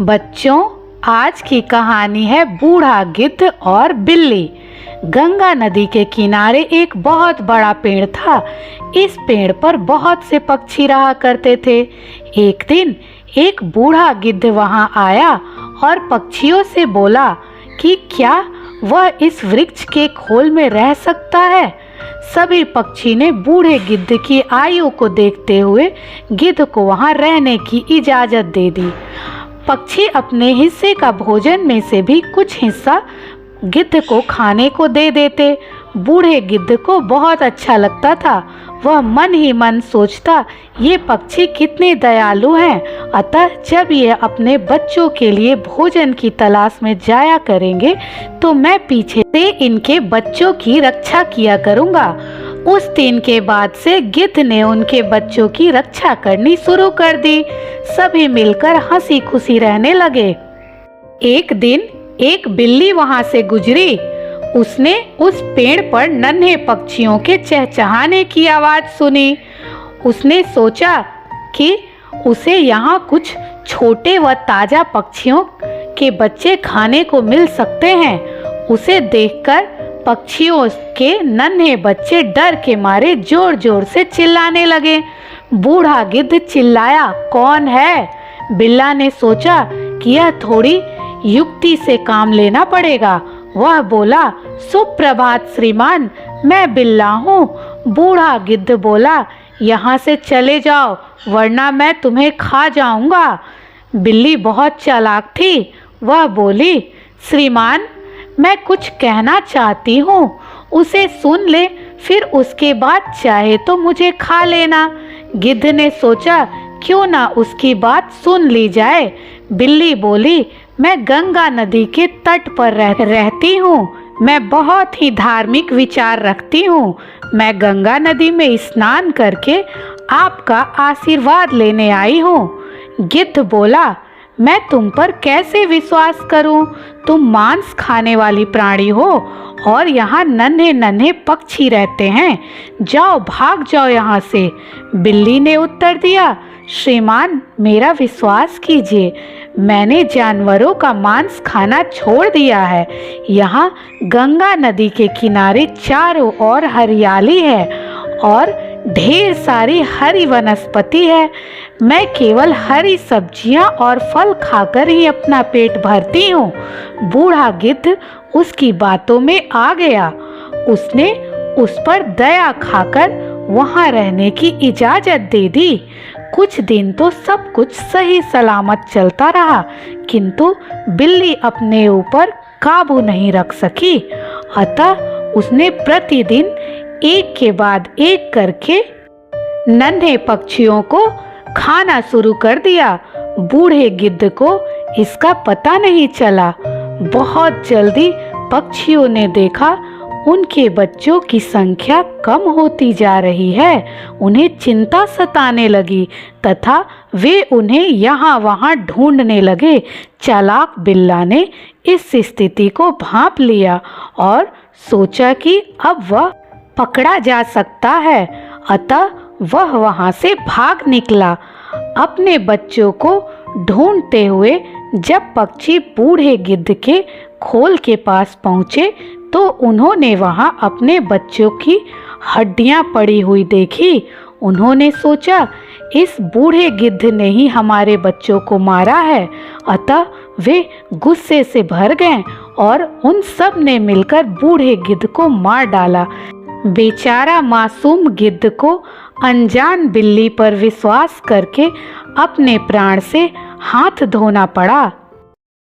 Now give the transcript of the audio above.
बच्चों, आज की कहानी है बूढ़ा गिद्ध और बिल्ली। गंगा नदी के किनारे एक बहुत बड़ा पेड़ था। इस पेड़ पर बहुत से पक्षी रहा करते थे। एक दिन एक बूढ़ा गिद्ध वहां आया और पक्षियों से बोला कि क्या वह इस वृक्ष के खोल में रह सकता है। सभी पक्षी ने बूढ़े गिद्ध की आयु को देखते हुए गिद्ध को वहां रहने की इजाजत दे दी। पक्षी अपने हिस्से का भोजन में से भी कुछ हिस्सा गिद्ध को खाने को दे देते। बूढ़े गिद्ध को बहुत अच्छा लगता था। वह मन ही मन सोचता, ये पक्षी कितने दयालु हैं। अतः जब ये अपने बच्चों के लिए भोजन की तलाश में जाया करेंगे तो मैं पीछे से इनके बच्चों की रक्षा किया करूँगा। उस दिन के बाद से गिद्ध ने उनके बच्चों की रक्षा करनी शुरू कर दी। सभी मिलकर हंसी खुशी रहने लगे। एक दिन एक बिल्ली वहां से गुजरी। उसने उस पेड़ पर नन्हे पक्षियों के चहचहाने की आवाज सुनी। उसने सोचा कि उसे यहाँ कुछ छोटे व ताजा पक्षियों के बच्चे खाने को मिल सकते हैं। उसे देखकर पक्षियों के नन्हे बच्चे डर के मारे जोर जोर से चिल्लाने लगे। बूढ़ा गिद्ध चिल्लाया, कौन है? बिल्ला ने सोचा कि यह थोड़ी युक्ति से काम लेना पड़ेगा। वह बोला, सुप्रभात श्रीमान, मैं बिल्ला हूँ। बूढ़ा गिद्ध बोला, यहाँ से चले जाओ वरना मैं तुम्हें खा जाऊंगा। बिल्ली बहुत चालाक थी। वह बोली, श्रीमान, मैं कुछ कहना चाहती हूँ, उसे सुन ले, फिर उसके बाद चाहे तो मुझे खा लेना। गिद्ध ने सोचा, क्यों ना उसकी बात सुन ली जाए। बिल्ली बोली, मैं गंगा नदी के तट पर रहती हूँ। मैं बहुत ही धार्मिक विचार रखती हूँ। मैं गंगा नदी में स्नान करके आपका आशीर्वाद लेने आई हूँ। गिद्ध बोला, मैं तुम पर कैसे विश्वास करूं? तुम मांस खाने वाली प्राणी हो और यहाँ नन्हे नन्हे पक्षी रहते हैं। जाओ, भाग जाओ यहाँ से। बिल्ली ने उत्तर दिया, श्रीमान, मेरा विश्वास कीजिए, मैंने जानवरों का मांस खाना छोड़ दिया है। यहाँ गंगा नदी के किनारे चारों ओर हरियाली है और ढेर सारी हरी वनस्पति है। मैं केवल हरी सब्जियां और फल खाकर ही अपना पेट भरती हूँ। बूढ़ा गिद्ध उसकी बातों में आ गया। उसने उस पर दया खाकर वहां रहने की इजाजत दे दी। कुछ दिन तो सब कुछ सही सलामत चलता रहा, किंतु बिल्ली अपने ऊपर काबू नहीं रख सकी। अतः उसने प्रतिदिन एक के बाद एक करके नन्हे पक्षियों को खाना शुरू कर दिया। बूढ़े गिद्ध को इसका पता नहीं चला। बहुत जल्दी पक्षियों ने देखा उनके बच्चों की संख्या कम होती जा रही है। उन्हें चिंता सताने लगी तथा वे उन्हें यहाँ वहाँ ढूंढने लगे। चालाक बिल्ला ने इस स्थिति को भांप लिया और सोचा कि अब वह पकड़ा जा सकता है। अतः वह वहां से भाग निकला। अपने बच्चों को ढूंढते हुए जब पक्षी बूढ़े गिद्ध के खोल के पास पहुँचे तो उन्होंने वहां अपने बच्चों की हड्डियां पड़ी हुई देखी। उन्होंने सोचा, इस बूढ़े गिद्ध ने ही हमारे बच्चों को मारा है। अतः वे गुस्से से भर गए और उन सब ने मिलकर बूढ़े गिद्ध को मार डाला। बेचारा मासूम गिद्ध को अनजान बिल्ली पर विश्वास करके अपने प्राण से हाथ धोना पड़ा।